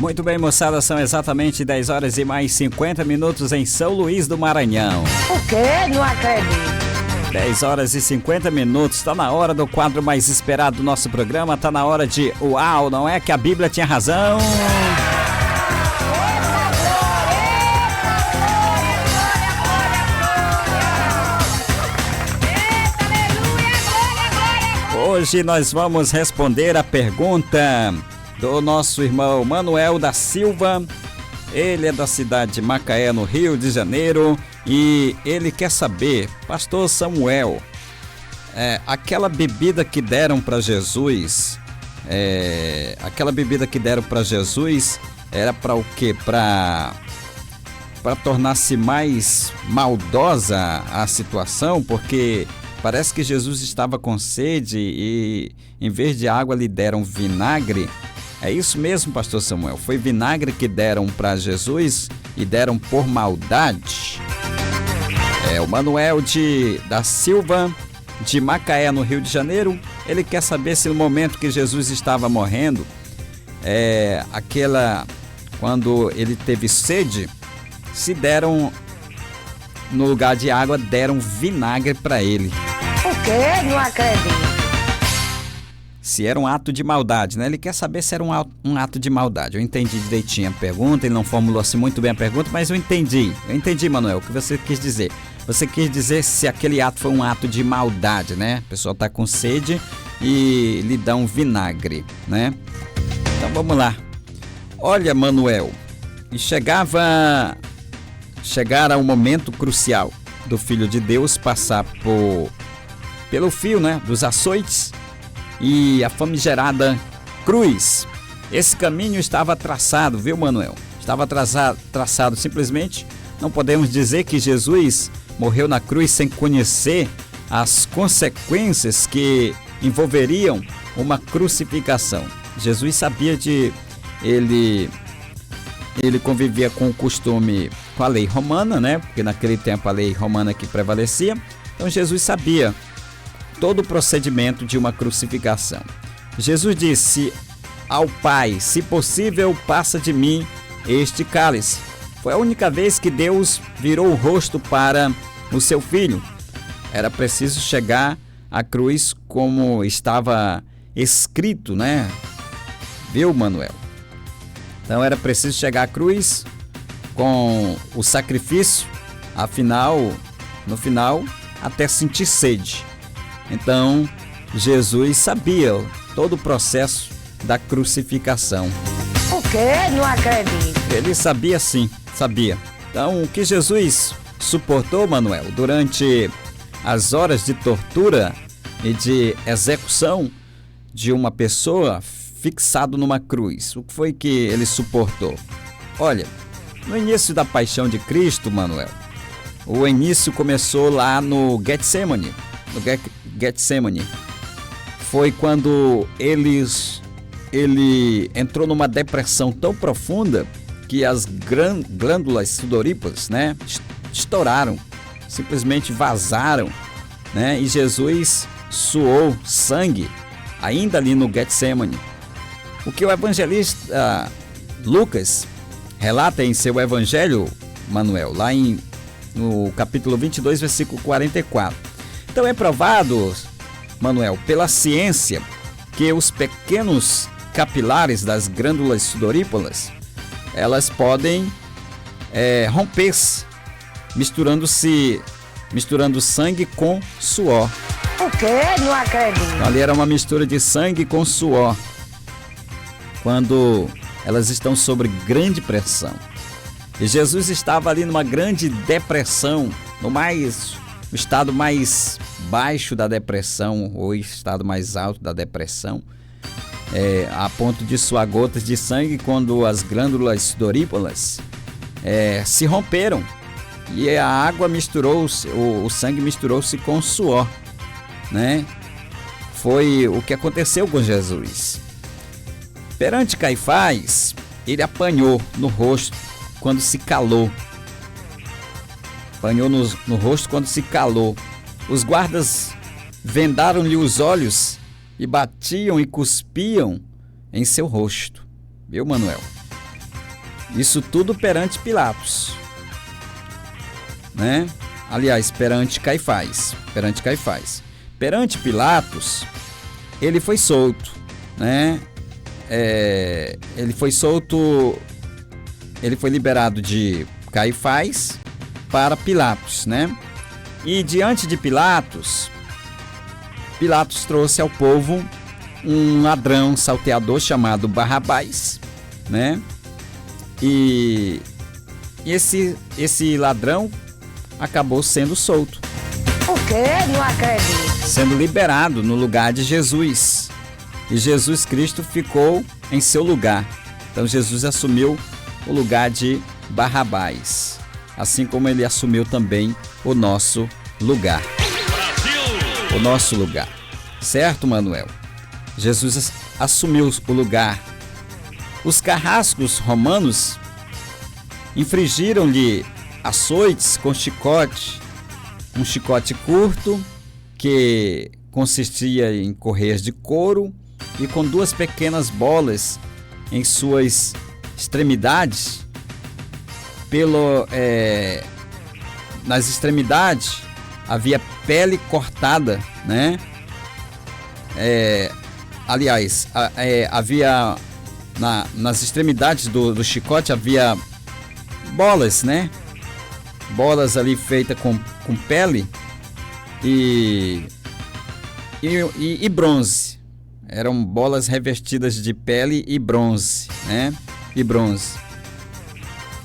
Muito bem, moçada, são exatamente 10 horas e mais 50 minutos em São Luís do Maranhão. O quê? Não acredito. 10 horas e 50 minutos, tá na hora do quadro mais esperado do nosso programa, tá na hora de Uau, não é que a Bíblia tinha razão? Hoje nós vamos responder a pergunta do nosso irmão Manuel da Silva. Ele é da cidade de Macaé, no Rio de Janeiro, e ele quer saber, Pastor Samuel, aquela bebida que deram para Jesus, era para o quê? Para tornar-se mais maldosa a situação, porque parece que Jesus estava com sede e em vez de água lhe deram vinagre. É isso mesmo, Pastor Samuel? Foi vinagre que deram para Jesus e deram por maldade? O Manuel da Silva, de Macaé, no Rio de Janeiro, ele quer saber se no momento que Jesus estava morrendo, quando ele teve sede, se deram, no lugar de água, deram vinagre para ele. O quê? Não acredito. Se era um ato de maldade, né? Ele quer saber se era um ato de maldade. Eu entendi direitinho a pergunta, ele não formulou assim muito bem a pergunta, mas eu entendi. Manuel, o que você quis dizer. Você quis dizer se aquele ato foi um ato de maldade, né? A pessoa está com sede e lhe dá um vinagre, né? Então vamos lá. Olha, Manuel, chegara o momento crucial do Filho de Deus passar pelo fio, né? Dos açoites e a famigerada cruz. Esse caminho estava traçado, viu, Manuel? Estava traçado. Simplesmente não podemos dizer que Jesus morreu na cruz sem conhecer as consequências que envolveriam uma crucificação. Jesus sabia ele convivia com o costume, com a lei romana, né? Porque naquele tempo a lei romana que prevalecia. Então Jesus sabia todo o procedimento de uma crucificação. Jesus disse ao Pai: se possível, passa de mim este cálice. Foi a única vez que Deus virou o rosto para o seu filho. Era preciso chegar à cruz como estava escrito, né? Viu, Manuel? Então era preciso chegar à cruz com o sacrifício, no final, até sentir sede. Então, Jesus sabia todo o processo da crucificação. O quê? Não acredito. Ele sabia sim, sabia. Então, o que Jesus suportou, Manuel, durante as horas de tortura e de execução de uma pessoa fixado numa cruz, o que foi que ele suportou? Olha, no início da paixão de Cristo, Manuel, o início começou lá no Getsemane. Foi quando ele entrou numa depressão tão profunda que as glândulas sudoríparas, né, estouraram, simplesmente vazaram, né, e Jesus suou sangue ainda ali no Getsemane. O que o evangelista Lucas relata em seu evangelho, Manuel, lá no capítulo 22, versículo 44. Então é provado, Manuel, pela ciência, que os pequenos capilares das glândulas sudoríparas, elas podem romper-se, misturando sangue com suor. O quê? Não acredito. Então, ali era uma mistura de sangue com suor, quando elas estão sob grande pressão. E Jesus estava ali numa grande depressão, no estado mais baixo da depressão, ou estado mais alto da depressão, a ponto de suar gotas de sangue quando as glândulas sudoríparas se romperam e a água misturou-se, o sangue misturou-se com o suor, né? Foi o que aconteceu com Jesus. Perante Caifás, ele apanhou no rosto quando se calou. Apanhou no rosto quando se calou. Os guardas vendaram-lhe os olhos e batiam e cuspiam em seu rosto. Viu, Manuel? Isso tudo perante Pilatos, né? Aliás, perante Caifás. Perante Pilatos, ele foi solto, né? Ele foi solto, ele foi liberado de Caifás para Pilatos, né? E diante de Pilatos, Pilatos trouxe ao povo um ladrão salteador chamado Barrabás, né? E esse ladrão acabou sendo solto. O quê? Não acredito. Sendo liberado no lugar de Jesus. E Jesus Cristo ficou em seu lugar. Então Jesus assumiu o lugar de Barrabás, assim como ele assumiu também o nosso lugar. O nosso lugar. Certo, Manuel? Jesus assumiu o lugar. Os carrascos romanos infligiram-lhe açoites com chicote, um chicote curto que consistia em correias de couro e com duas pequenas bolas em suas extremidades. Nas extremidades havia pele cortada, né? Havia nas extremidades do chicote havia bolas, né? Bolas ali feitas com pele e bronze. Eram bolas revestidas de pele e bronze, né? E bronze.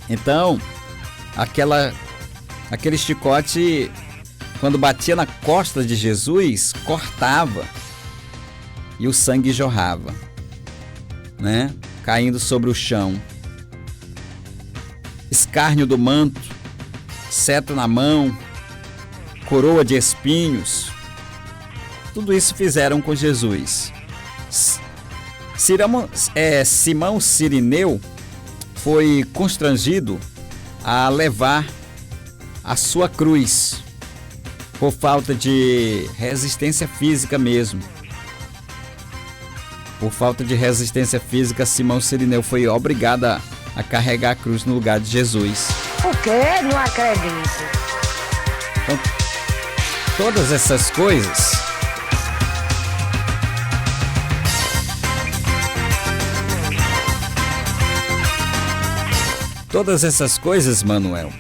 Então, aquele chicote, quando batia na costa de Jesus, cortava e o sangue jorrava, né? Caindo sobre o chão. Escárnio do manto, cetro na mão, coroa de espinhos. Tudo isso fizeram com Jesus. Simão Cirineu foi constrangido a levar a sua cruz por falta de resistência física mesmo. Por falta de resistência física, Simão Cirineu foi obrigado a carregar a cruz no lugar de Jesus. O quê? Não acredito. Então, todas essas coisas Manuel,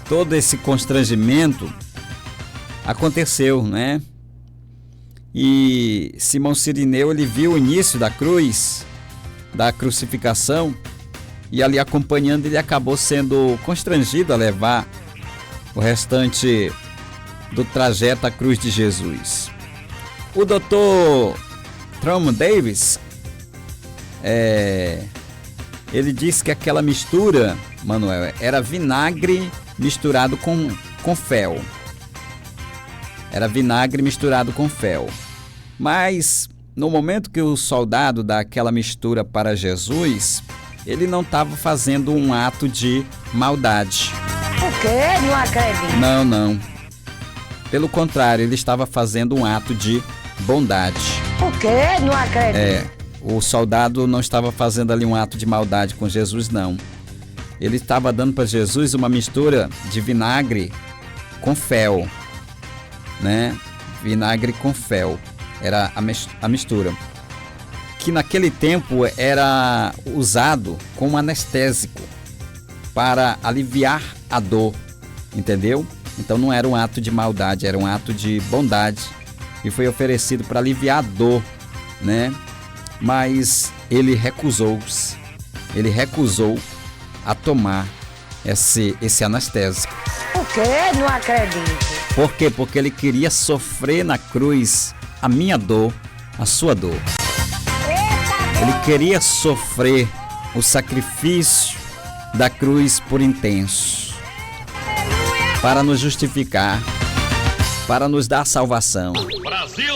todo esse constrangimento aconteceu, né? E Simão Cirineu, ele viu o início da cruz, da crucificação, e ali acompanhando ele acabou sendo constrangido a levar o restante do trajeto à cruz de Jesus. O Dr. Truman Davis, ele disse que aquela mistura, Manuel, era vinagre misturado com fel. Era vinagre misturado com fel. Mas no momento que o soldado dá aquela mistura para Jesus, ele não estava fazendo um ato de maldade. O quê? Não acredito. Não. Pelo contrário, ele estava fazendo um ato de bondade. O quê? Não acredito. O soldado não estava fazendo ali um ato de maldade com Jesus, não. Ele estava dando para Jesus uma mistura de vinagre com fel, né? Vinagre com fel. Era a mistura. Que naquele tempo era usado como anestésico para aliviar a dor, entendeu? Então não era um ato de maldade, era um ato de bondade e foi oferecido para aliviar a dor, né? Mas ele recusou a tomar esse anestésico. O quê? Não acredito. Por quê? Porque ele queria sofrer na cruz a minha dor, a sua dor. Ele queria sofrer o sacrifício da cruz por intenso, para nos justificar, para nos dar salvação. Brasil!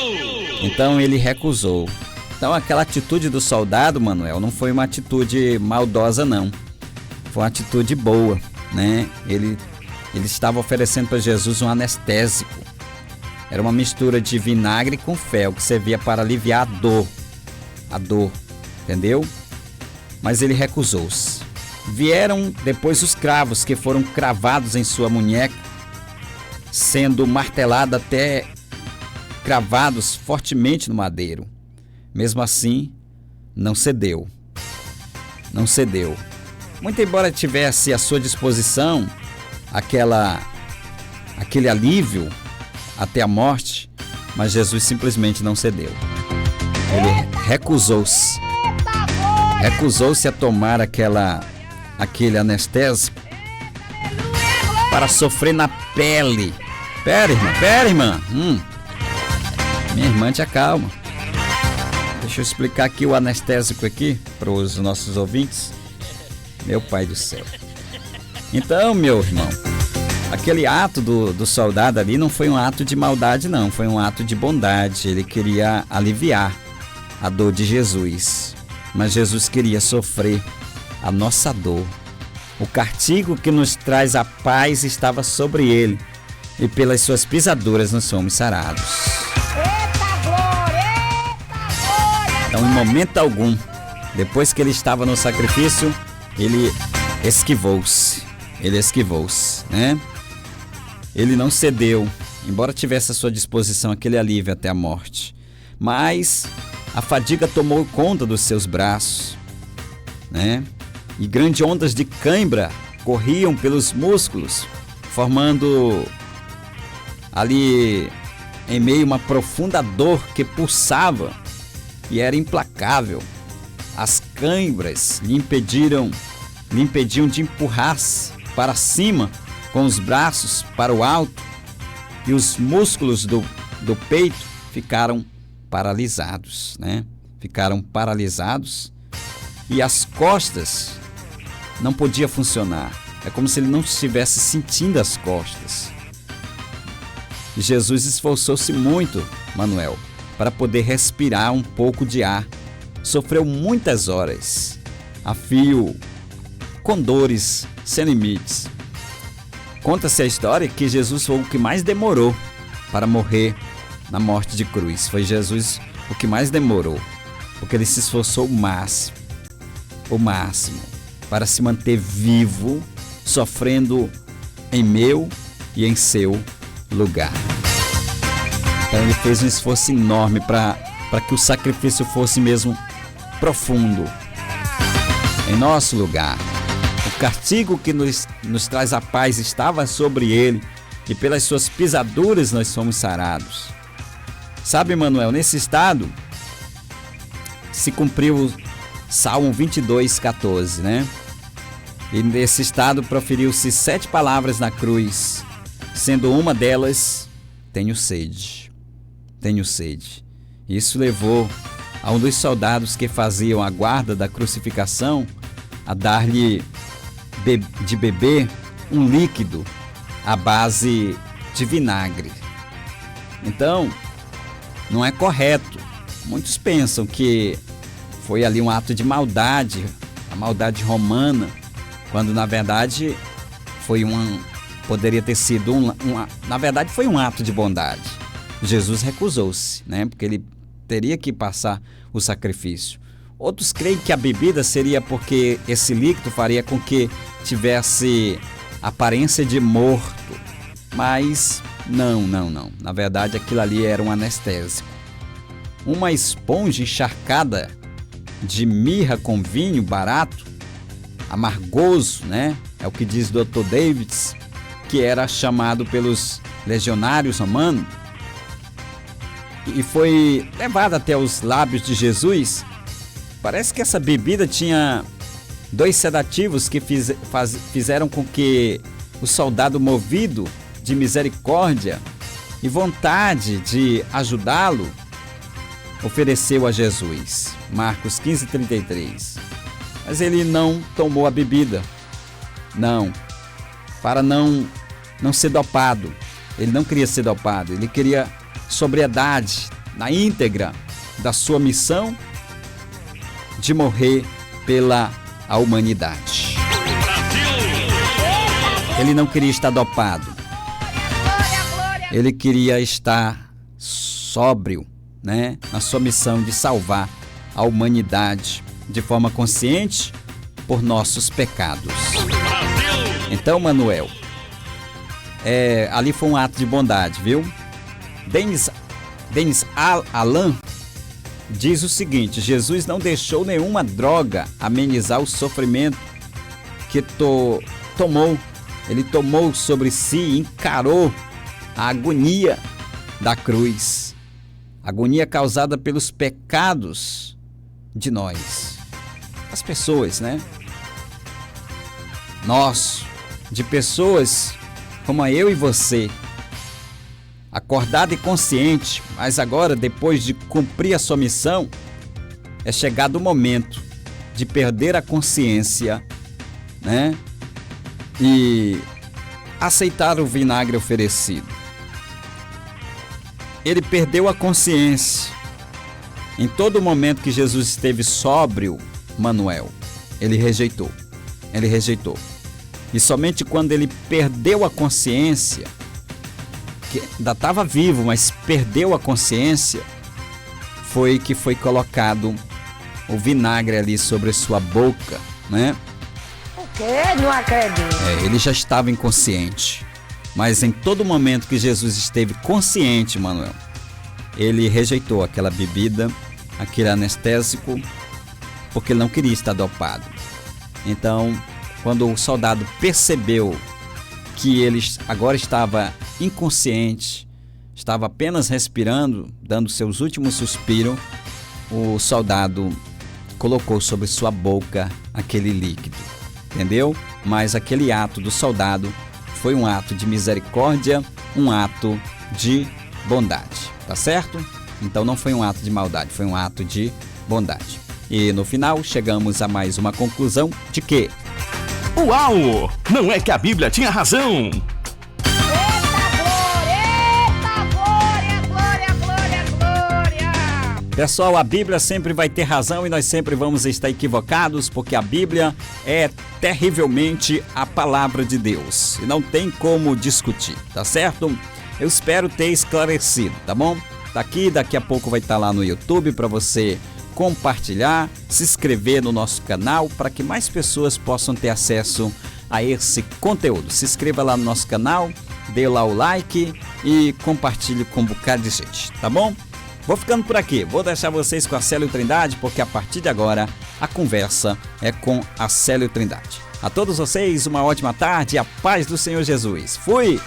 Então ele recusou. Então aquela atitude do soldado, Manuel, não foi uma atitude maldosa, não. Foi uma atitude boa, né? Ele estava oferecendo para Jesus um anestésico. Era uma mistura de vinagre com fel, que servia para aliviar a dor, entendeu? Mas ele recusou-se. Vieram depois os cravos que foram cravados em sua munheca, sendo martelado até cravados fortemente no madeiro. Mesmo assim, não cedeu. Não cedeu. Muito embora tivesse à sua disposição aquele alívio até a morte, mas Jesus simplesmente não cedeu. Ele recusou-se a tomar aquele anestésico para sofrer na pele. Pera, irmã. Minha irmã, te acalma. Deixa eu explicar aqui o anestésico aqui para os nossos ouvintes. Meu pai do céu. Então, meu irmão, aquele ato do soldado ali não foi um ato de maldade, não. Foi um ato de bondade. Ele queria aliviar a dor de Jesus. Mas Jesus queria sofrer a nossa dor. O castigo que nos traz a paz estava sobre ele, e pelas suas pisaduras nós somos sarados. Então, em momento algum, depois que ele estava no sacrifício, ele esquivou-se, né? Ele não cedeu, embora tivesse à sua disposição aquele alívio até a morte. Mas a fadiga tomou conta dos seus braços, né? E grandes ondas de cãibra corriam pelos músculos, formando ali em meio a uma profunda dor que pulsava e era implacável. As cãibras lhe impediam de empurrar-se para cima com os braços para o alto, e os músculos do peito ficaram paralisados, né? Ficaram paralisados, e as costas não podiam funcionar. É como se ele não estivesse sentindo as costas. E Jesus esforçou-se muito, Manuel, para poder respirar um pouco de ar. Sofreu muitas horas, a fio, com dores sem limites. Conta-se a história que Jesus foi o que mais demorou para morrer na morte de cruz. Foi Jesus o que mais demorou, porque ele se esforçou o máximo, para se manter vivo, sofrendo em meu e em seu lugar. Então ele fez um esforço enorme para que o sacrifício fosse mesmo profundo em nosso lugar. O castigo que nos traz a paz estava sobre ele, e pelas suas pisaduras nós somos sarados. Sabe, Manuel, nesse estado se cumpriu Salmo 22:14, né? E nesse estado proferiu-se 7 palavras na cruz, sendo uma delas: tenho sede. Tenho sede. Isso levou a um dos soldados que faziam a guarda da crucificação a dar-lhe de beber um líquido à base de vinagre. Então, não é correto. Muitos pensam que foi ali um ato de maldade, a maldade romana, quando na verdade poderia ter sido na verdade foi um ato de bondade. Jesus recusou-se, né? Porque ele teria que passar o sacrifício. Outros creem que a bebida seria porque esse líquido faria com que tivesse aparência de morto. Mas não. Na verdade, aquilo ali era um anestésico. Uma esponja encharcada de mirra com vinho barato, amargoso, né? É o que diz Dr. Davids, que era chamado pelos legionários romanos, e foi levada até os lábios de Jesus. Parece que essa bebida tinha 2 sedativos que fizeram com que o soldado, movido de misericórdia e vontade de ajudá-lo, ofereceu a Jesus. Marcos 15:33. Mas ele não tomou a bebida. Não. Para não ser dopado. Ele não queria ser dopado. Ele queria sobriedade na íntegra da sua missão de morrer pela humanidade. Ele não queria estar dopado. Ele queria estar sóbrio, né, na sua missão de salvar a humanidade de forma consciente por nossos pecados. Então, Manuel, ali foi um ato de bondade, viu? Denis Alan diz o seguinte: Jesus não deixou nenhuma droga amenizar o sofrimento que tomou. Ele tomou sobre si e encarou a agonia da cruz. Agonia causada pelos pecados de nós. As pessoas, né? De pessoas como eu e você, acordado e consciente, mas agora, depois de cumprir a sua missão, é chegado o momento de perder a consciência, né? E aceitar o vinagre oferecido. Ele perdeu a consciência. Em todo momento que Jesus esteve sóbrio, Manuel, ele rejeitou. E somente quando ele perdeu a consciência, que ainda estava vivo, mas perdeu a consciência, foi que foi colocado o vinagre ali sobre sua boca, né? O quê? Não acredito. Ele já estava inconsciente. Mas em todo momento que Jesus esteve consciente, Manuel, ele rejeitou aquela bebida, aquele anestésico, porque ele não queria estar dopado. Então, quando o soldado percebeu que ele agora estava inconsciente, estava apenas respirando, dando seus últimos suspiros, o soldado colocou sobre sua boca aquele líquido, entendeu? Mas aquele ato do soldado foi um ato de misericórdia, um ato de bondade, tá certo? Então não foi um ato de maldade, foi um ato de bondade. E no final chegamos a mais uma conclusão de que... Uau! Não é que a Bíblia tinha razão! Pessoal, a Bíblia sempre vai ter razão e nós sempre vamos estar equivocados, porque a Bíblia é terrivelmente a palavra de Deus e não tem como discutir, tá certo? Eu espero ter esclarecido, tá bom? Daqui a pouco vai estar lá no YouTube para você compartilhar, se inscrever no nosso canal para que mais pessoas possam ter acesso a esse conteúdo. Se inscreva lá no nosso canal, dê lá o like e compartilhe com um bocado de gente, tá bom? Vou ficando por aqui, vou deixar vocês com a Célio Trindade, porque a partir de agora a conversa é com a Célio Trindade. A todos vocês, uma ótima tarde e a paz do Senhor Jesus. Fui!